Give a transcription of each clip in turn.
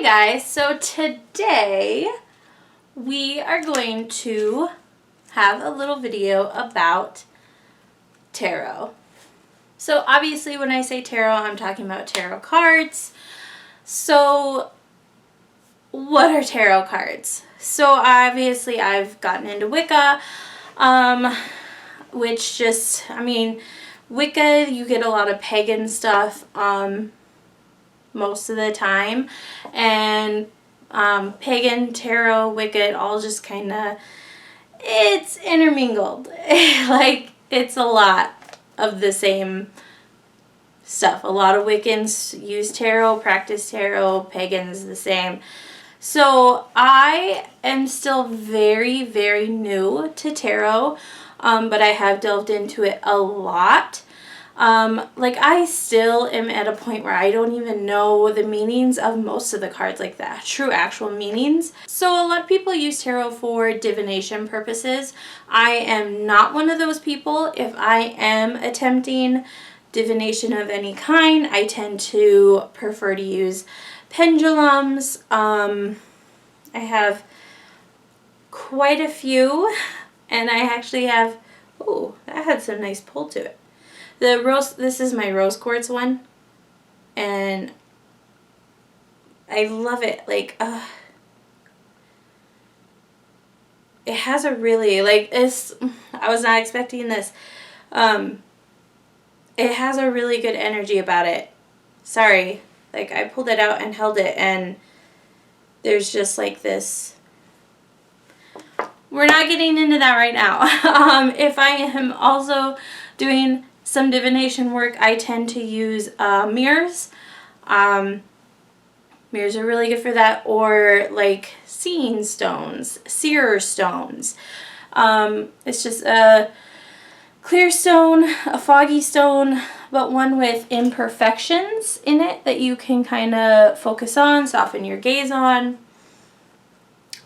guys, so today we are going to have a little video about tarot. So obviously when I say tarot, I'm talking about tarot cards. So what are tarot cards? So obviously I've gotten into Wicca, which just, Wicca, you get a lot of pagan stuff, most of the time, and pagan, tarot, Wicca, all just kind of, it's intermingled. Like, it's a lot of the same stuff. A lot of Wiccans use tarot, practice tarot, pagans the same. So I am still very, very new to tarot, but I have delved into it a lot. I still am at a point where I don't even know the meanings of most of the cards, like the true actual meanings. So a lot of people use tarot for divination purposes. I am not one of those people. If I am attempting divination of any kind, I tend to prefer to use pendulums. I have quite a few, and I actually have, oh, that had some nice pull to it. This is my rose quartz one, and I love it. Like, it has a really, I was not expecting this. It has a really good energy about it. Sorry, I pulled it out and held it, and there's just this. We're not getting into that right now. If I am also doing some divination work, I tend to use mirrors. Mirrors are really good for that, or seeing stones, seer stones. It's just a clear stone, a foggy stone, but one with imperfections in it that you can kind of focus on, soften your gaze on,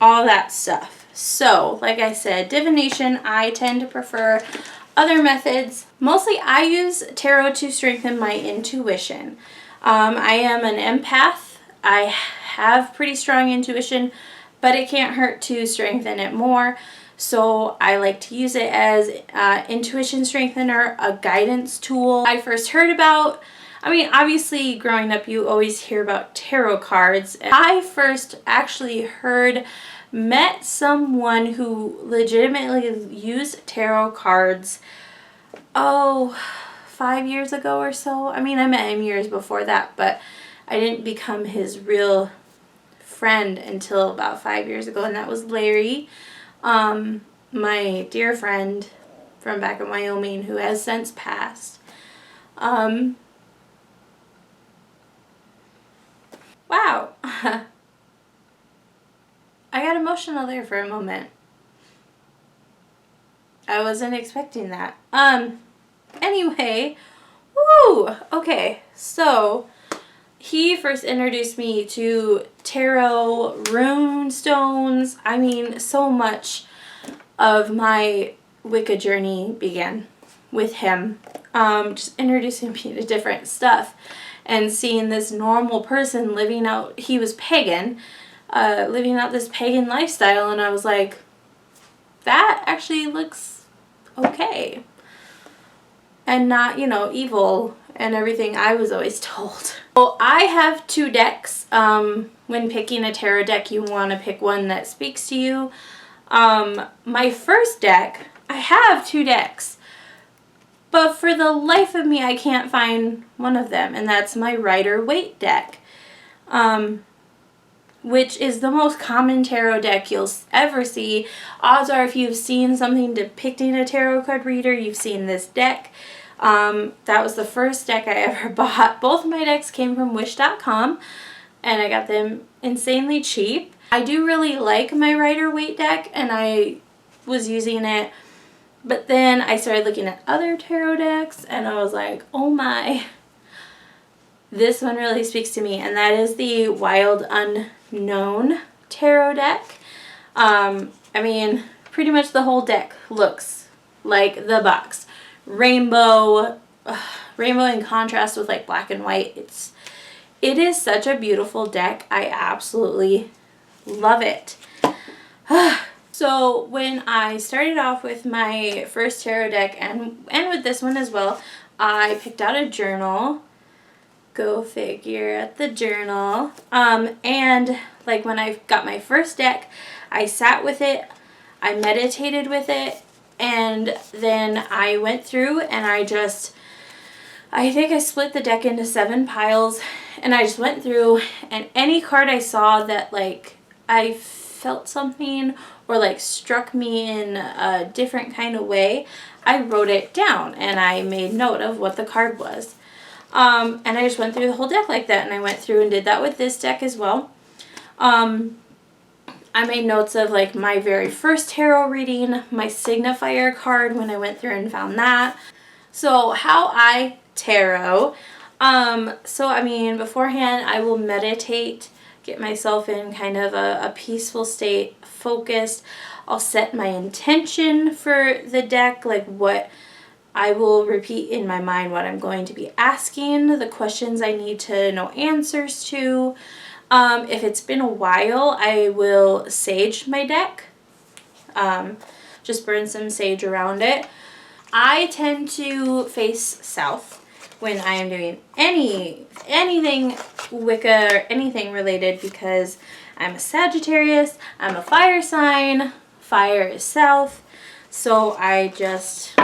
all that stuff. So, like I said, divination, I tend to prefer other methods. Mostly I use tarot to strengthen my intuition. I am an empath. I have pretty strong intuition, but it can't hurt to strengthen it more. So I like to use it as intuition strengthener, a guidance tool. I first heard about, obviously growing up you always hear about tarot cards. I first actually met someone who legitimately used tarot cards, 5 years ago or so. I met him years before that, but I didn't become his real friend until about 5 years ago, and that was Larry, my dear friend from back in Wyoming who has since passed. Wow. I got emotional there for a moment. I wasn't expecting that. Anyway, woo! Okay, so he first introduced me to tarot, rune stones. So much of my Wicca journey began with him. Just introducing me to different stuff and seeing this normal person living out, he was pagan, living out this pagan lifestyle, and I was like, that actually looks okay. And not, evil and everything I was always told. Well, I have 2 decks. When picking a tarot deck, you want to pick one that speaks to you. My first deck, I have 2 decks, but for the life of me, I can't find one of them, and that's my Rider-Waite deck, which is the most common tarot deck you'll ever see. Odds are, if you've seen something depicting a tarot card reader, you've seen this deck. That was the first deck I ever bought. Both of my decks came from Wish.com, and I got them insanely cheap. I do really like my Rider-Waite deck, and I was using it, but then I started looking at other tarot decks, and I was like, oh my, this one really speaks to me, and that is the Wild Unknown tarot deck. Pretty much the whole deck looks like the box. Rainbow in contrast with black and white. It's it is such a beautiful deck. I absolutely love it. So when I started off with my first tarot deck and with this one as well, I picked out a journal. Go figure at the journal. And like when I got my first deck, I sat with it, I meditated with it, and then I went through and I think I split the deck into 7 piles, and I just went through, and any card I saw that like I felt something or like struck me in a different kind of way, I wrote it down and I made note of what the card was. And I just went through the whole deck like that, and I went through and did that with this deck as well. I made notes of like my very first tarot reading, my signifier card when I went through and found that. So how I tarot. So I mean, beforehand I will meditate, get myself in kind of a peaceful state, focused. I'll set my intention for the deck, like what I will repeat in my mind what I'm going to be asking, the questions I need to know answers to. If it's been a while, I will sage my deck. Just burn some sage around it. I tend to face south when I am doing anything Wicca or anything related, because I'm a Sagittarius, I'm a fire sign, fire is south, so I just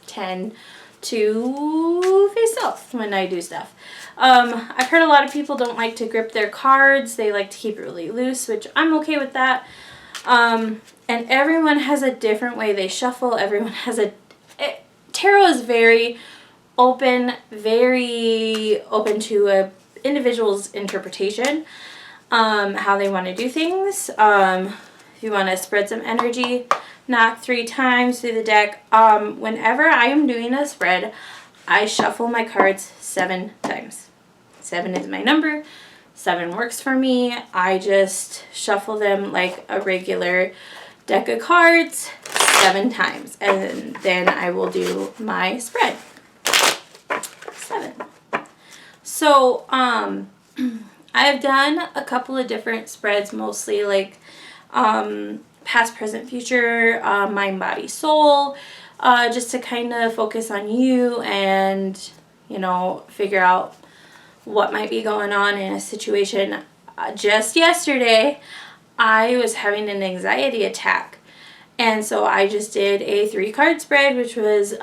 tend to face south when I do stuff. I've heard a lot of people don't like to grip their cards, they like to keep it really loose, which I'm okay with that. And everyone has a different way they shuffle, everyone has tarot is very open to a individual's interpretation, how they want to do things. If you want to spread some energy, knock 3 times through the deck. Whenever I am doing a spread, I shuffle my cards 7 times. 7 is my number. 7 works for me. I just shuffle them like a regular deck of cards 7 times, and then I will do my spread. 7. So I've done a couple of different spreads, mostly like past, present, future, mind, body, soul, just to kind of focus on you and, you know, figure out what might be going on in a situation. Just yesterday, I was having an anxiety attack, and so I just did a 3-card spread, which was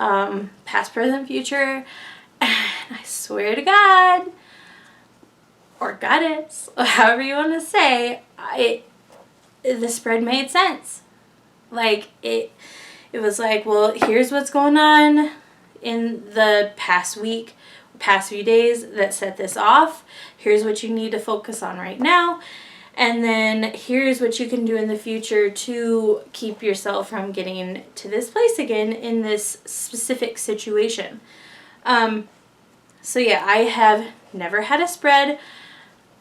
past, present, future, and I swear to God, or goddess, or however you want to say, the spread made sense. Like, it was like, well, here's what's going on in the past week, past few days that set this off. Here's what you need to focus on right now. And then here's what you can do in the future to keep yourself from getting to this place again in this specific situation. So yeah, I have never had a spread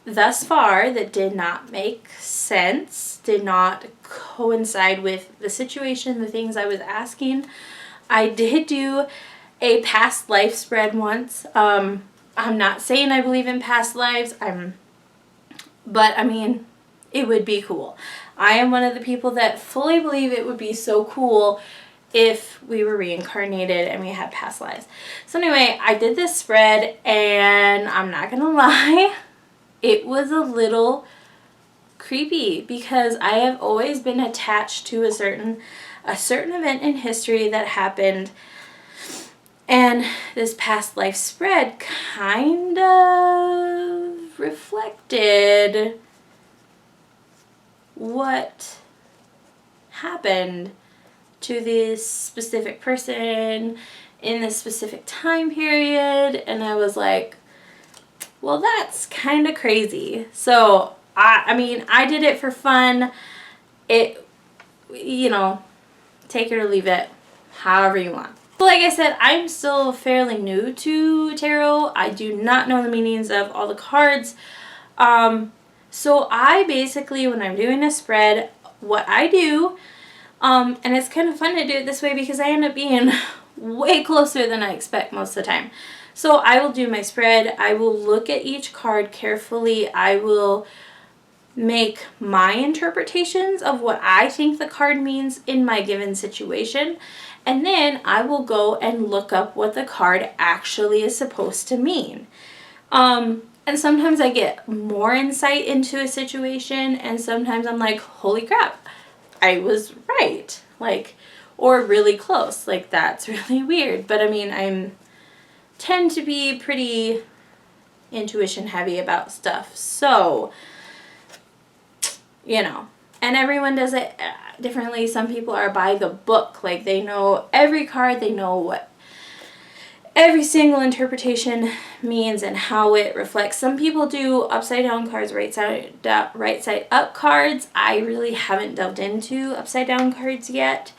thus far that did not make sense, did not coincide with the situation, the things I was asking. I did do a past life spread once. I'm not saying I believe in past lives, but I mean, it would be cool. I am one of the people that fully believe it would be so cool if we were reincarnated and we had past lives. So anyway, I did this spread, and I'm not gonna lie, it was a little creepy, because I have always been attached to a certain event in history that happened, and this past life spread kind of reflected what happened to this specific person in this specific time period, and I was like, well, that's kind of crazy. So I mean, I did it for fun. It, you know, take it or leave it, however you want. Like I said, I'm still fairly new to tarot. I do not know the meanings of all the cards. So I basically, when I'm doing a spread, what I do, and it's kind of fun to do it this way because I end up being way closer than I expect most of the time. So I will do my spread. I will look at each card carefully. I will make my interpretations of what I think the card means in my given situation. And then I will go and look up what the card actually is supposed to mean. And sometimes I get more insight into a situation, and sometimes I'm like, holy crap, I was right. Like, or really close. Like, that's really weird. But I mean, I tend to be pretty intuition heavy about stuff. So, you know, and everyone does it differently. Some people are by the book. Like, they know every card, they know what every single interpretation means and how it reflects. Some people do upside down cards, right side up cards. I really haven't delved into upside down cards yet.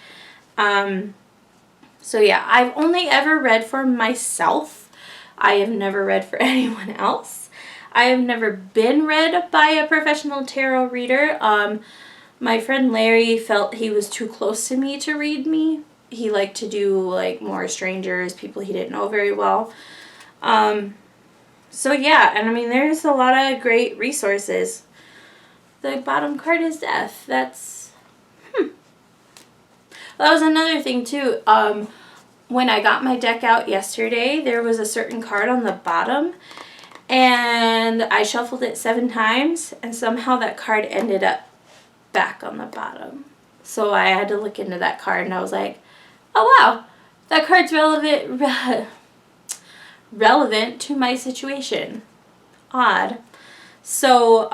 So yeah, I've only ever read for myself. I have never read for anyone else. I have never been read by a professional tarot reader. My friend Larry felt he was too close to me to read me. He liked to do like more strangers, people he didn't know very well. So yeah, and I mean, there's a lot of great resources. The bottom card is death. That was another thing too. When I got my deck out yesterday, there was a certain card on the bottom, and I shuffled it 7 times, and somehow that card ended up back on the bottom. So I had to look into that card, and I was like, oh wow, that card's relevant to my situation. Odd. So,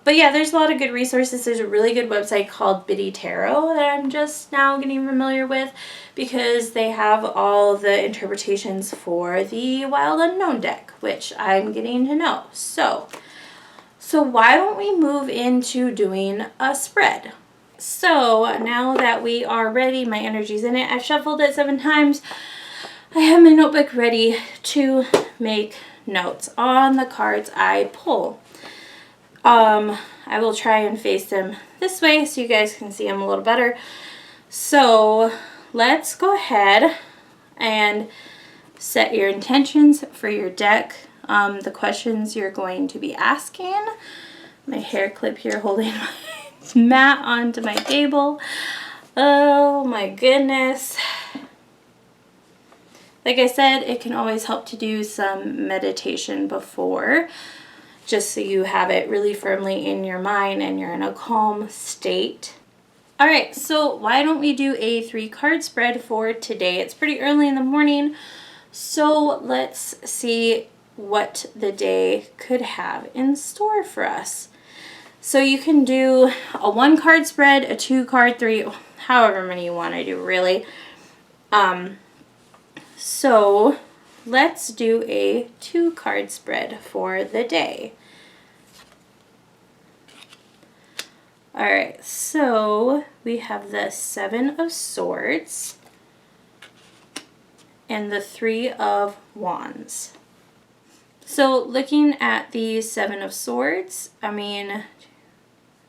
but yeah, there's a lot of good resources. There's a really good website called Biddy Tarot that I'm just now getting familiar with, because they have all the interpretations for the Wild Unknown deck, which I'm getting to know. So why don't we move into doing a spread? So now that we are ready, my energy's in it, I've shuffled it 7 times. I have my notebook ready to make notes on the cards I pull. I will try and face them this way so you guys can see them a little better. So let's go ahead and set your intentions for your deck. The questions you're going to be asking. My hair clip here holding my mat onto my table. Oh my goodness. Like I said, it can always help to do some meditation before, just so you have it really firmly in your mind and you're in a calm state. All right, so why don't we do a 3-card spread for today? It's pretty early in the morning, so let's see what the day could have in store for us. So you can do a 1-card spread, a 2-card, 3, however many you want to do, really. So let's do a 2-card spread for the day. All right, so we have the 7 of Swords and the 3 of Wands. So looking at the 7 of Swords, I mean,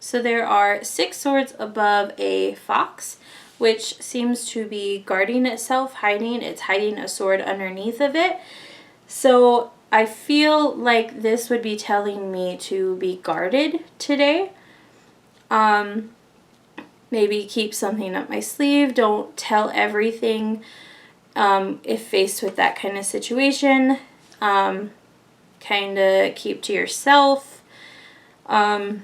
so there are 6 swords above a fox, which seems to be guarding itself, hiding. It's hiding a sword underneath of it. So I feel like this would be telling me to be guarded today. Maybe keep something up my sleeve. Don't tell everything if faced with that kind of situation. Kind of keep to yourself. So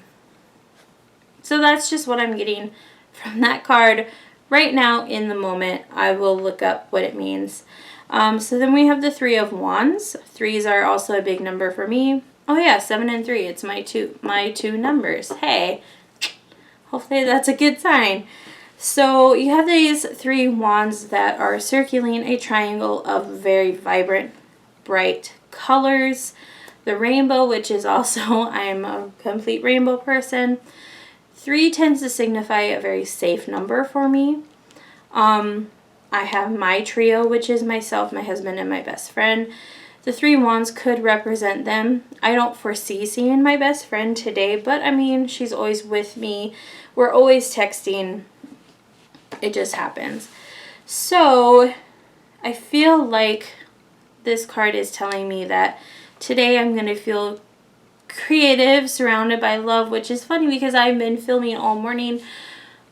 that's just what I'm getting from that card right now in the moment. I will look up what it means. So then we have the 3 of Wands. 3s are also a big number for me. Oh yeah, 7 and 3. It's my two numbers. Hey, hopefully that's a good sign. So you have these 3 wands that are circling a triangle of very vibrant, bright colors. The rainbow, which is also, I'm a complete rainbow person. 3 tends to signify a very safe number for me. I have my trio, which is myself, my husband, and my best friend. The 3 wands could represent them. I don't foresee seeing my best friend today, but I mean, she's always with me. We're always texting. It just happens. So I feel like this card is telling me that today I'm going to feel creative, surrounded by love, which is funny because I've been filming all morning.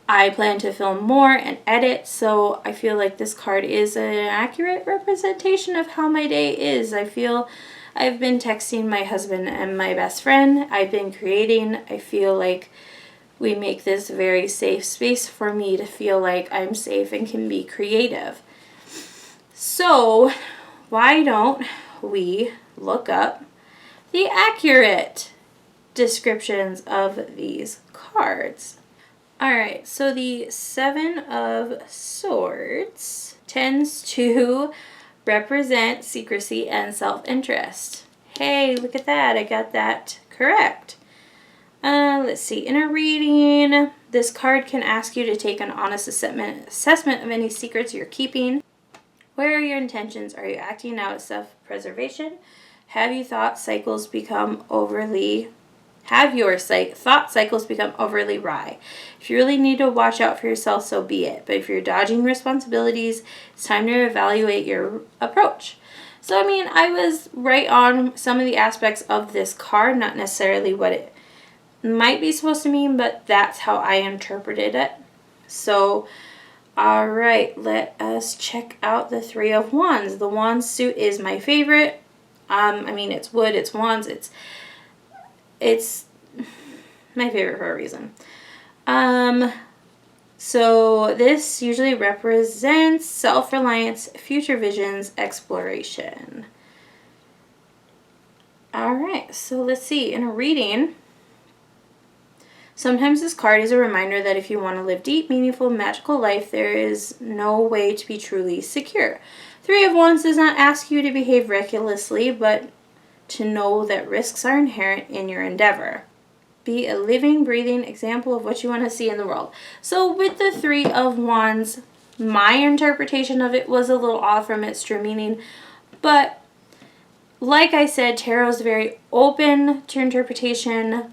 I plan to film more and edit, so I feel like this card is an accurate representation of how my day is. I feel I've been texting my husband and my best friend. I've been creating. I feel like we make this a very safe space for me to feel like I'm safe and can be creative. So why don't we look up the accurate descriptions of these cards? Alright, so the Seven of Swords tends to represent secrecy and self-interest. Hey, look at that. I got that correct. Let's see. In a reading, this card can ask you to take an honest assessment of any secrets you're keeping. What are your intentions? Are you acting out of self-preservation? Have your thought cycles become overly wry? If you really need to watch out for yourself, so be it. But if you're dodging responsibilities, it's time to evaluate your approach. So, I mean, I was right on some of the aspects of this card, not necessarily what it might be supposed to mean, but that's how I interpreted it. So, all right, let us check out the Three of Wands. The Wands suit is my favorite. I mean, it's wood, it's wands, it's my favorite for a reason. So this usually represents self-reliance, future visions, exploration. All right, so let's see. In a reading, sometimes this card is a reminder that if you want to live deep, meaningful, magical life, there is no way to be truly secure. Three of Wands does not ask you to behave recklessly, but to know that risks are inherent in your endeavor. Be a living, breathing example of what you want to see in the world. So with the Three of Wands, my interpretation of it was a little off from its true meaning. But like I said, tarot is very open to interpretation.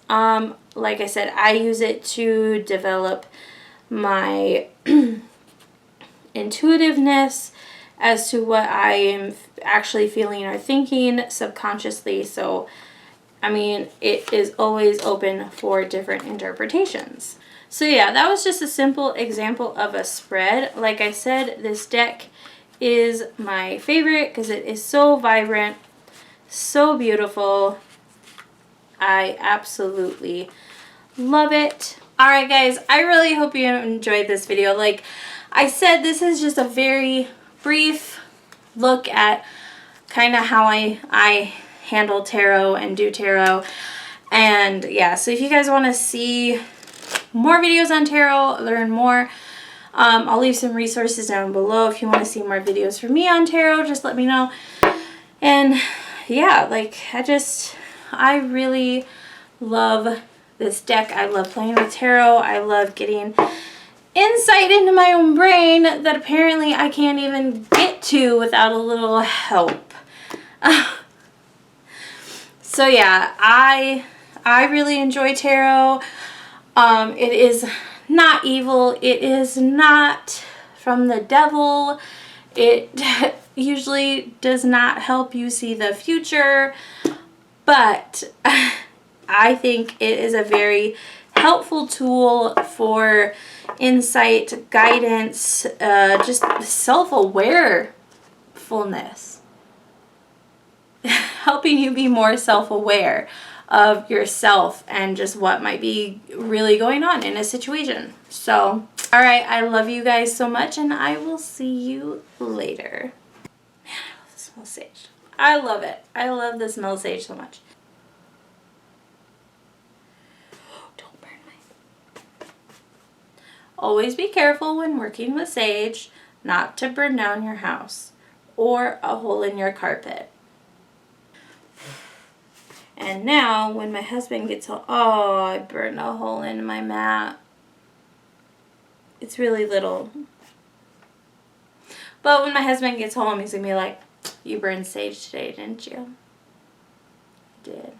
Like I said, I use it to develop my intuitiveness as to what I am actually feeling or thinking subconsciously. So, I mean, it is always open for different interpretations. So yeah, that was just a simple example of a spread. Like I said, this deck is my favorite because it is so vibrant, so beautiful. I absolutely love it. Alright guys, I really hope you enjoyed this video. Like I said, this is just a very brief look at kind of how I handle tarot and do tarot. And yeah, so if you guys want to see more videos on tarot, learn more, I'll leave some resources down below. If you want to see more videos from me on tarot, just let me know. And yeah, like I really love this deck. I love playing with tarot. I love getting insight into my own brain that apparently I can't even get to without a little help. So yeah, I really enjoy tarot. It is not evil. It is not from the devil. It usually does not help you see the future, but I think it is a very helpful tool for insight, guidance, just self-awareness. Helping you be more self-aware of yourself and just what might be really going on in a situation. So, alright, I love you guys so much, and I will see you later. Man, I love the smell of sage. I love it. I love the smell of sage so much. Don't burn my... Always be careful when working with sage not to burn down your house or a hole in your carpet. And now, when my husband gets home, oh, I burned a hole in my mat. It's really little. But when my husband gets home, he's going to be like, you burned sage today, didn't you? I did.